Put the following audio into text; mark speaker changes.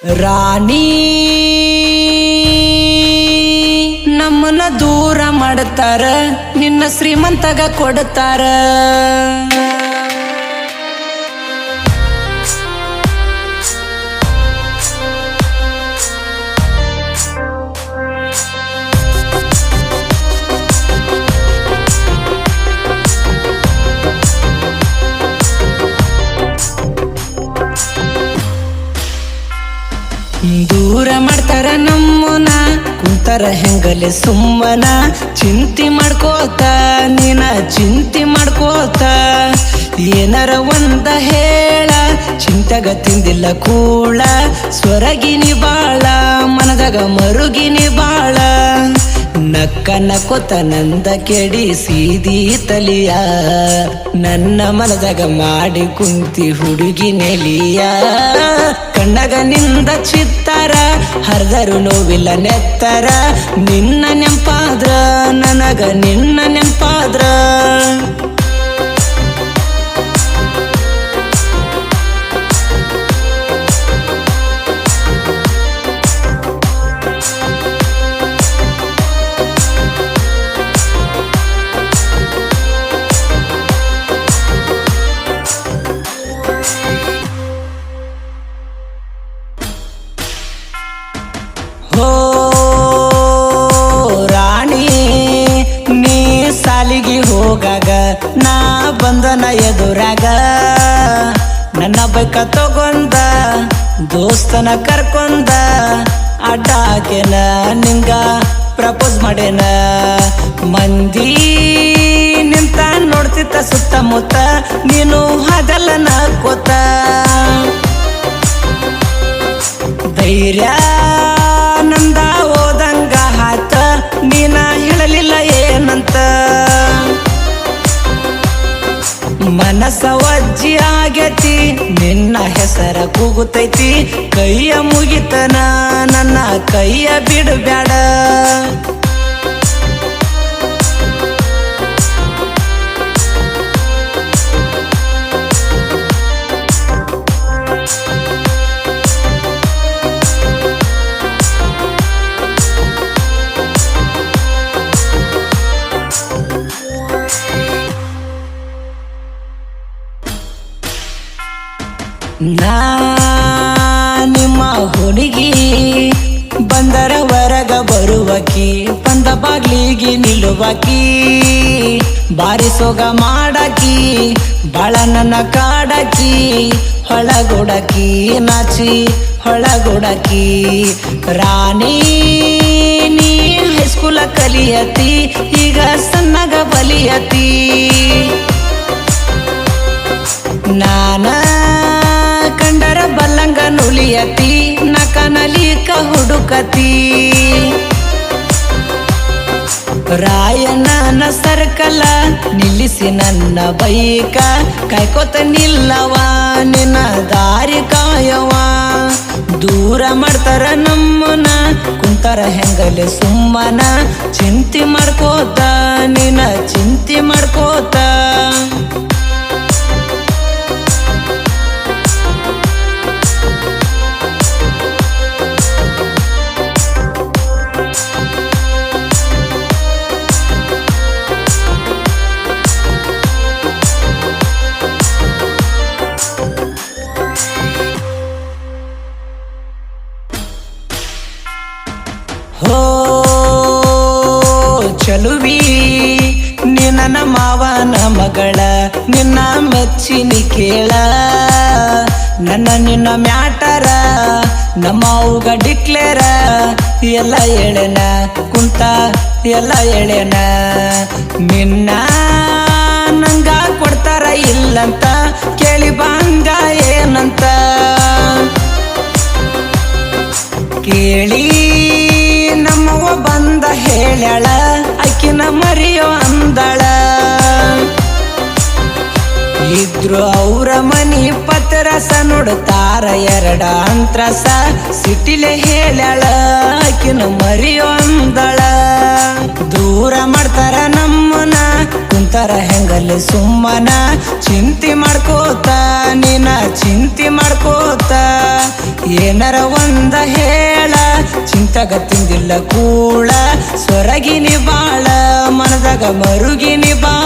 Speaker 1: ರಾಣಿ ನಮ್ಮನ್ನ ದೂರ ಮಾಡ್ತಾರ, ನಿನ್ನ ಶ್ರೀಮಂತಗ ಕೊಡ್ತಾರ. ದೂರ ಮಾಡ್ತಾರ ನಮ್ಮನ, ಕುಂತಾರ ಹೆಂಗಲೆ ಸುಮ್ಮನ. ಚಿಂತಿ ಮಾಡ್ಕೋತ ನೀನ ಚಿಂತಿ ಮಾಡ್ಕೋತ, ಏನಾರ ಒಂದ ಹೇಳ ಚಿಂತೆಗ ತಿಂದಿಲ್ಲ ಕೂಳ. ಸ್ವರಗಿನಿ ಬಾಳ ಮನದಾಗ ಮರುಗಿನಿ ಬಾಳ, ನಕ್ಕ ನಕ್ಕೋತ ನಂದ ಕೆಡಿ ಸೀದಿ ತಲಿಯ. ನನ್ನ ಮನದಾಗ ಮಾಡಿ ಕುಂತಿ ಹುಡುಗಿ ನೆಲಿಯ. ಕಣ್ಣಗ ನಿಂದ ಚಿತ್ತಾರ ಹರಿದರು ನೋವಿಲ್ಲ ನೆತ್ತರ. ನಿನ್ನ ನೆಂಪಾದ್ರ ನನಗ ನಿನ್ನ ನೆಂಪಾದ್ರ. ಹೋ ರಾಣಿ ನೀ ಸಾಲಿಗೆ ಹೋಗಾಗ ನಾ ಬಂದನ ಎದುರಾಗ. ನನ್ನ ಬೈಕ ತಗೊಂಡ ದೋಸ್ತನ ಕರ್ಕೊಂಡ ಅಡ್ಡಾಕೆನ ನಿಂಗ ಪ್ರಪೋಸ್ ಮಾಡೇನ. ಮಂದಿ ನಿಂತ ನೋಡ್ತಿತ್ತ ಸುತ್ತಮುತ್ತ, ನೀನು ಅದೆಲ್ಲ ನಕ್ಕೋತ. ಧೈರ್ಯ ನಂದ ಓದಂಗ ಹಾತ, ನೀನ ಹೇಳಲಿಲ್ಲ ಏನಂತ. ಮನಸ್ಸ ವಜ್ಜಿ ಆಗೈತಿ ನಿನ್ನ ಹೆಸರ ಕೂಗುತ್ತೈತಿ. ಕೈಯ ಮುಗಿತನ ನನ್ನ ಕೈಯ ಬಿಡಬ್ಯಾಡ. ನಾ ನಿಮ್ಮ ಹುಡುಗಿ ಬಂದರ ಹೊರಗ ಬರುವಕಿ, ಬಂದ ಬಾಗ್ಲಿಗೆ ನಿಲ್ಲುವಕಿ. ಬಾರಿ ಸೊಗ ಮಾಡಾಕಿ ಬಾಳ ನನ್ನ ಕಾಡಾಕಿ. ಹೊಳಗುಡಕಿ ನಾಚಿ ಹೊಳಗುಡಕಿ. ರಾಣಿ ನೀ ಹೈಸ್ಕೂಲ ಕಲಿಯತಿ, ಈಗ ಸಣ್ಣಗ ಬಲಿಯತಿ. ನಾನ ಕಂಡರ ಬಲ್ಲಂಗ ನುಲಿಯತಿ, ನಕನಲಿಕ ಹುಡುಕತಿ. ರಾಯಣ್ಣನ ಸರ್ಕಲ ನಿಲ್ಲಿಸಿ ನನ್ನ ಬೈಕ, ಕಾಯ್ಕೋತ ನಿಲ್ಲವ ನಿನ್ನ ದಾರಿ ಕಾಯವ. ದೂರ ಮಾಡ್ತಾರ ನಮ್ಮನ, ಕುಂತಾರ ಹೆಂಗಲೆ ಸುಮ್ಮನ. ಚಿಂತಿ ಮಾಡ್ಕೋತ ನೀನ ಚಿಂತಿ ಮಾಡ್ಕೋತ. ಹೋ ಚಲುವಿ ನೀ ನನ್ನ ಮಾವನ ಮಗಳ, ನಿನ್ನ ಮೆಚ್ಚಿನಿ ಕೇಳ. ನನ್ನ ನಿನ್ನ ಮ್ಯಾಟರ ನಮ್ಮ ಅವ್ಗ ಡಿಕ್ಲೇರ. ಎಲ್ಲ ಎಳೆನ ಕುಂತ ಎಲ್ಲ ಎಳೆನ, ನಿನ್ನ ನಂಗ ಕೊಡ್ತಾರ ಇಲ್ಲಂತ. ಕೇಳಿ ಬಂಗ ಏನಂತ ಕೇಳಿ ನಮ್ಮವ್ವ ಬಂದ ಹೇಳ್ಯಾಳ, ಆಕಿನ ಮರಿಯೋ ಅಂದಳ. ಇದ್ರು ಅವ್ರ ಮನಿ ಪತ್ರಸ ನೋಡ್ತಾರ ಎರಡ ಅಂತ್ರಸ. ಸಿಟಿಲೆ ಹೇಳ್ಯಾಳ ಆಕಿನ ಮರಿಯೋ ಅಂದಳ. ದೂರ ಮಾಡ್ತಾರ ನಮ್ಮನ, ಕುಂತಾರ ಹೆಂಗಲ್ಲಿ ಸುಮ್ಮನ. ಚಿಂತಿ ಮಾಡ್ಕೋತ ನೀನ ಚಿಂತಿ ಮಾಡ್ಕೋತ, ಏನರ ಒಂದ ಹೇಳ ಚಿಂತಗ ತಿಂದಿಲ್ಲ ಕೂಳ ಸೊರಗಿನಿ ಬಾಳ ಮನದಾಗ ಮರುಗಿನಿ ಬಾಳ